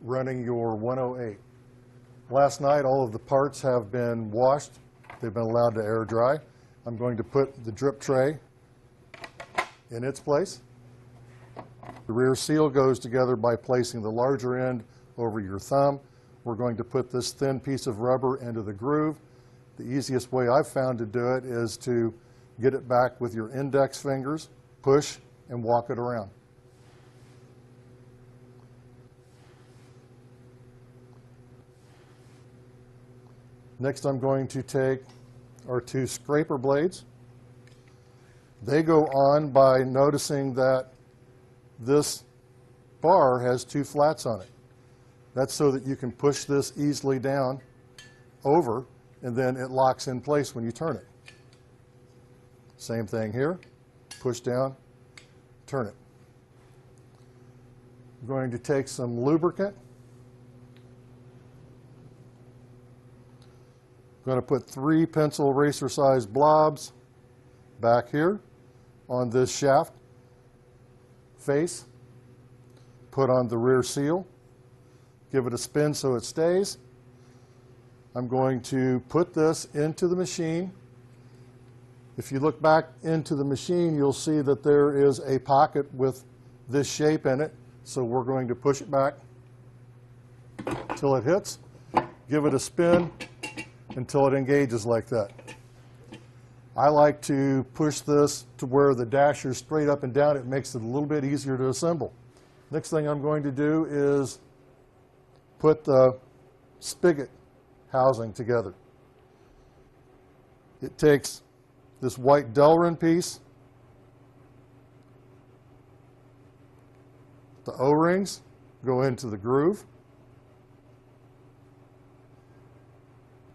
running your 108. Last night all of the parts have been washed. They've been allowed to air dry. I'm going to put the drip tray in its place. The rear seal goes together by placing the larger end over your thumb. We're going to put this thin piece of rubber into the groove. The easiest way I've found to do it is to get it back with your index fingers, push, and walk it around. Next, I'm going to take our two scraper blades. They go on by noticing that this bar has two flats on it. That's so that you can push this easily down over, and then it locks in place when you turn it. Same thing here. Push down, turn it. I'm going to take some lubricant. I'm going to put 3 pencil eraser sized blobs back here on this shaft face. Put on the rear seal. Give it a spin so it stays. I'm going to put this into the machine. If you look back into the machine, you'll see that there is a pocket with this shape in it. So we're going to push it back until it hits. Give it a spin until it engages like that. I like to push this to where the dasher's straight up and down. It makes it a little bit easier to assemble. Next thing I'm going to do is put the spigot housing together. It takes this white Delrin piece, the O-rings go into the groove.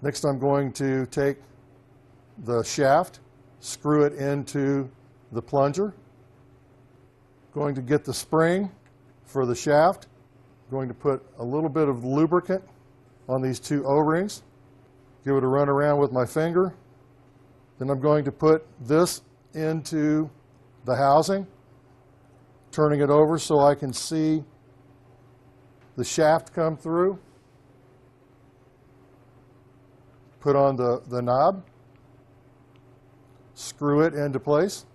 Next, I'm going to take the shaft, screw it into the plunger. Going to get the spring for the shaft. Going to put a little bit of lubricant on these two O-rings. Give it a run around with my finger. Then I'm going to put this into the housing, turning it over so I can see the shaft come through. Put on the knob, screw it into place,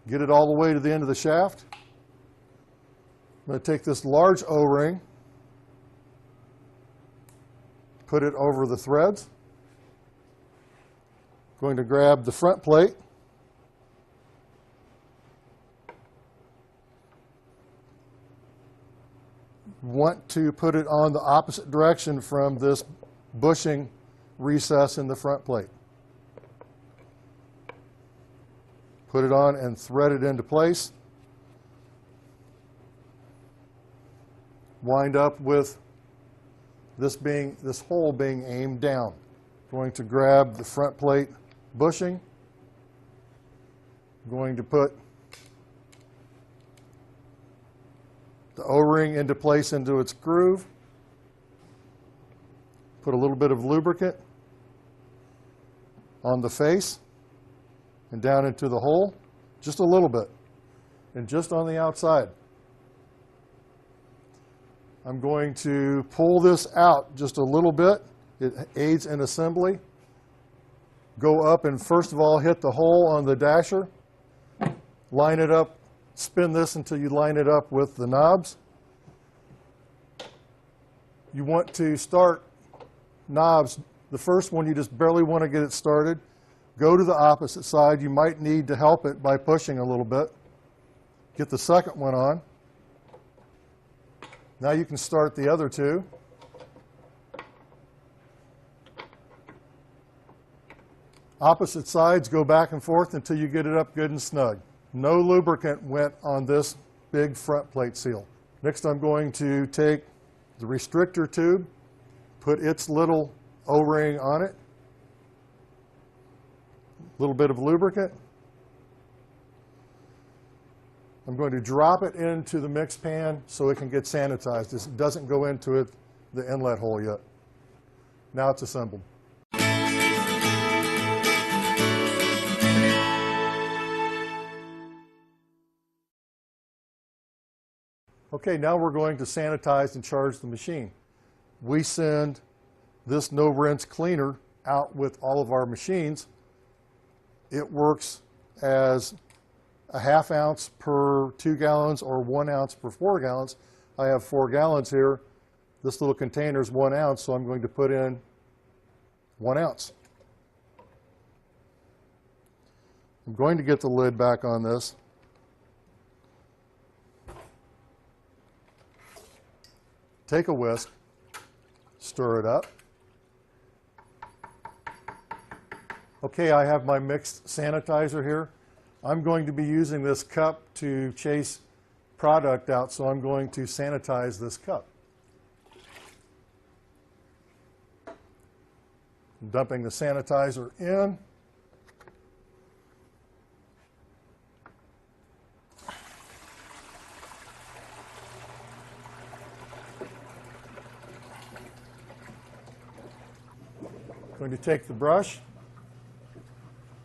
get it all the way to the end of the shaft. I'm going to take this large O-ring, put it over the threads. Going to grab the front plate, want to put it on the opposite direction from this bushing recess in the front plate. Put it on and thread it into place. Wind up with this hole being aimed down. Going to grab the front plate bushing. Going to put the O-ring into place into its groove. Put a little bit of lubricant on the face and down into the hole, just a little bit, and just on the outside. I'm going to pull this out just a little bit. It aids in assembly. Go up and first of all hit the hole on the dasher. Line it up, spin this until you line it up with the knobs. You want to start knobs. The first one you just barely want to get it started. Go to the opposite side. You might need to help it by pushing a little bit. Get the second one on. Now you can start the other two. Opposite sides, go back and forth until you get it up good and snug. No lubricant went on this big front plate seal. Next, I'm going to take the restrictor tube, put its little O-ring on it, a little bit of lubricant. I'm going to drop it into the mix pan so it can get sanitized. This doesn't go into the inlet hole yet. Now it's assembled. Okay, now we're going to sanitize and charge the machine. We send this no rinse cleaner out with all of our machines. It works as a ½ ounce per 2 gallons or 1 ounce per 4 gallons. I have 4 gallons here. This little container is 1 ounce, so I'm going to put in 1 ounce. I'm going to get the lid back on this. Take a whisk, stir it up. Okay, I have my mixed sanitizer here. I'm going to be using this cup to chase product out, so I'm going to sanitize this cup. I'm dumping the sanitizer in. Going to take the brush,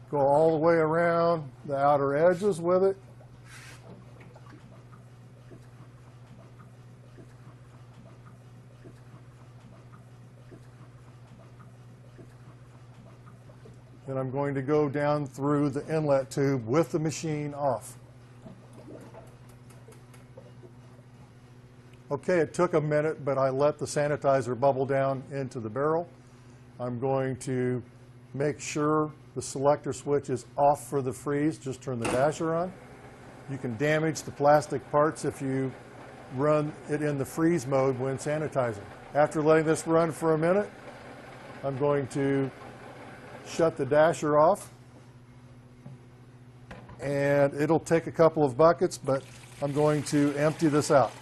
go all the way around the outer edges with it. Then I'm going to go down through the inlet tube with the machine off. Okay, it took a minute, but I let the sanitizer bubble down into the barrel. I'm going to make sure the selector switch is off for the freeze. Just turn the dasher on. You can damage the plastic parts if you run it in the freeze mode when sanitizing. After letting this run for a minute, I'm going to shut the dasher off. And it'll take a couple of buckets, but I'm going to empty this out.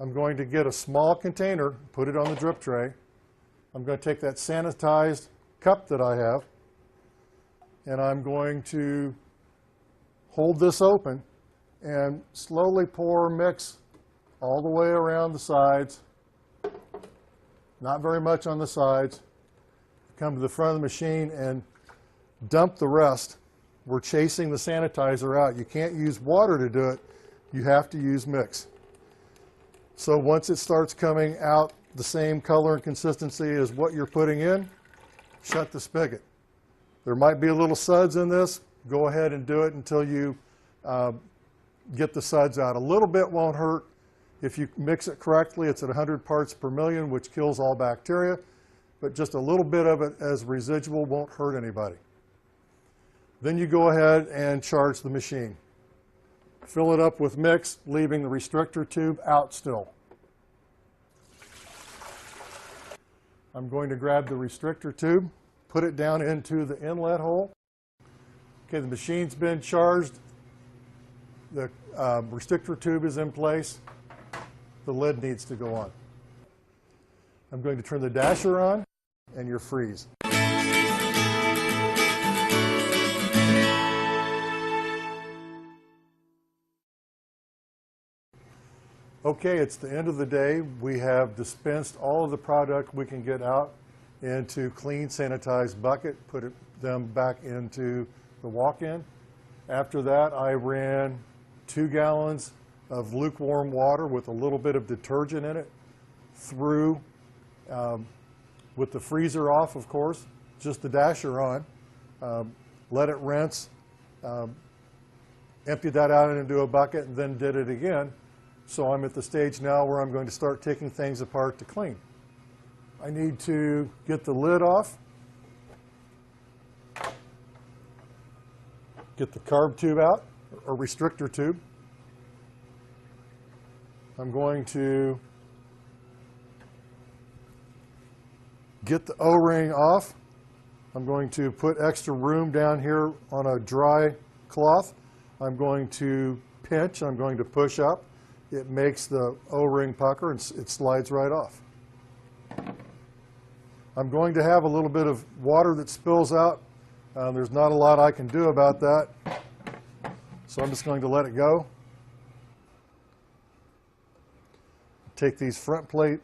I'm going to get a small container, put it on the drip tray. I'm going to take that sanitized cup that I have, and I'm going to hold this open and slowly pour mix all the way around the sides. Not very much on the sides. Come to the front of the machine and dump the rest. We're chasing the sanitizer out. You can't use water to do it. You have to use mix. So once it starts coming out the same color and consistency as what you're putting in, shut the spigot. There might be a little suds in this. Go ahead and do it until you get the suds out. A little bit won't hurt. If you mix it correctly, it's at 100 parts per million, which kills all bacteria. But just a little bit of it as residual won't hurt anybody. Then you go ahead and charge the machine. Fill it up with mix, leaving the restrictor tube out still. I'm going to grab the restrictor tube, put it down into the inlet hole. Okay, the machine's been charged. The restrictor tube is in place. The lid needs to go on. I'm going to turn the dasher on, and you're freeze. Okay, it's the end of the day. We have dispensed all of the product we can get out into clean, sanitized bucket, put them back into the walk-in. After that, I ran 2 gallons of lukewarm water with a little bit of detergent in it through, with the freezer off, of course, just the dasher on. Let it rinse, emptied that out into a bucket, and then did it again. So I'm at the stage now where I'm going to start taking things apart to clean. I need to get the lid off, get the carb tube out, or restrictor tube. I'm going to get the O-ring off. I'm going to put extra room down here on a dry cloth. I'm going to pinch, I'm going to push up. It makes the O-ring pucker and it slides right off. I'm going to have a little bit of water that spills out. There's not a lot I can do about that, so I'm just going to let it go. Take these front plate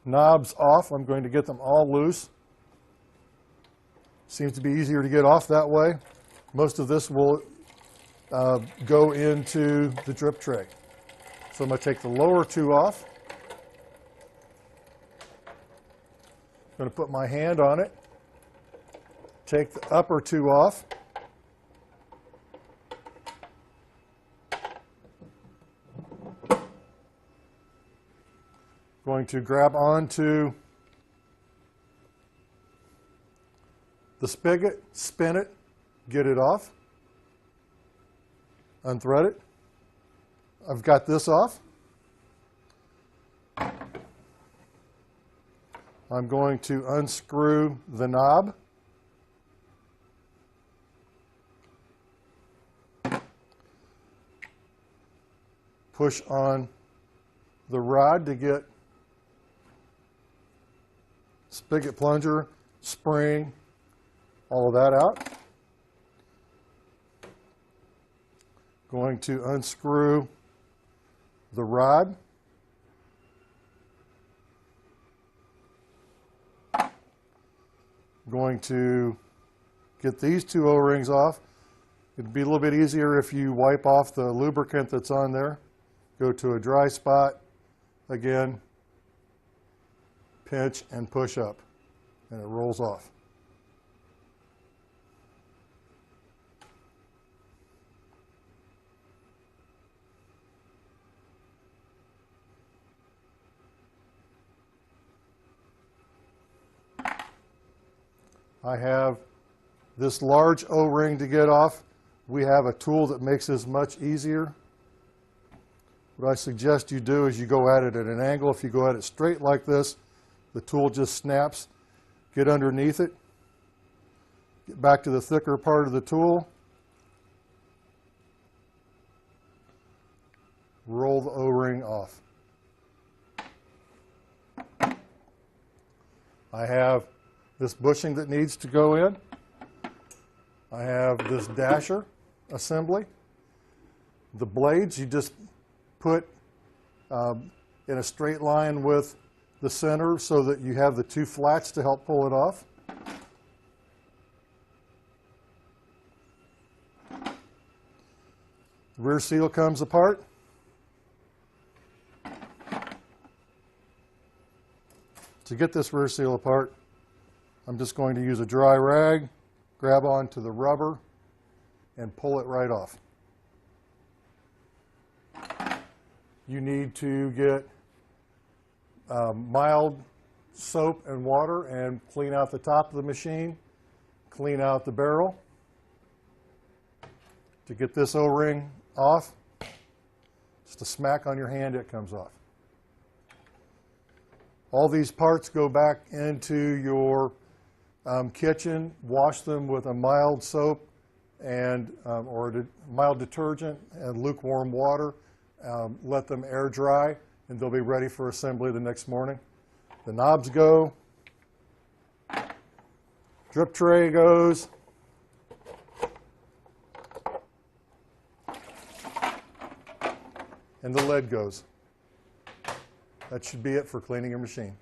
knobs off. I'm going to get them all loose. Seems to be easier to get off that way. Most of this will go into the drip tray. So I'm going to take the lower two off. I'm going to put my hand on it, take the upper two off. Going to grab onto the spigot, spin it, get it off, unthread it. I've got this off. I'm going to unscrew the knob. Push on the rod to get spigot plunger, spring, all of that out. Going to unscrew the rod. Going to get these two O-rings off. It'd be a little bit easier if you wipe off the lubricant that's on there. Go to a dry spot, again, pinch and push up, and it rolls off. I have this large O-ring to get off. We have a tool that makes this much easier. What I suggest you do is you go at it at an angle. If you go at it straight like this, the tool just snaps. Get underneath it. Get back to the thicker part of the tool. Roll the O-ring off. I have this bushing that needs to go in. I have this dasher assembly. The blades you just put in a straight line with the center so that you have the two flats to help pull it off. The rear seal comes apart. To get this rear seal apart, I'm just going to use a dry rag, grab onto the rubber, and pull it right off. You need to get mild soap and water and clean out the top of the machine, clean out the barrel. To get this O-ring off, just a smack on your hand, it comes off. All these parts go back into your kitchen. Wash them with a mild soap and or mild detergent and lukewarm water. Let them air dry, and they'll be ready for assembly the next morning. The knobs go. Drip tray goes. And the lid goes. That should be it for cleaning your machine.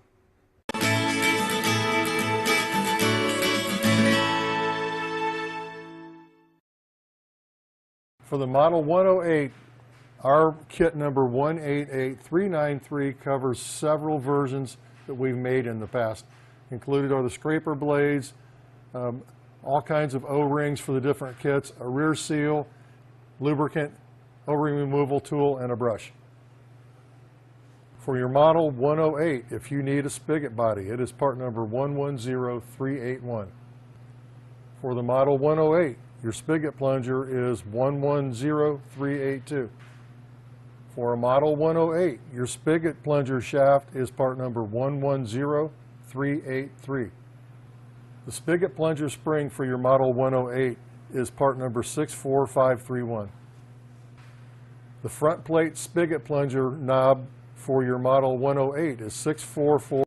For the Model 108, our kit number 188393 covers several versions that we've made in the past. Included are the scraper blades, all kinds of O-rings for the different kits, a rear seal, lubricant, O-ring removal tool, and a brush. For your Model 108, if you need a spigot body, it is part number 110381. For the Model 108, your spigot plunger is 110382. For a Model 108, your spigot plunger shaft is part number 110383. The spigot plunger spring for your Model 108 is part number 64531. The front plate spigot plunger knob for your Model 108 is 644.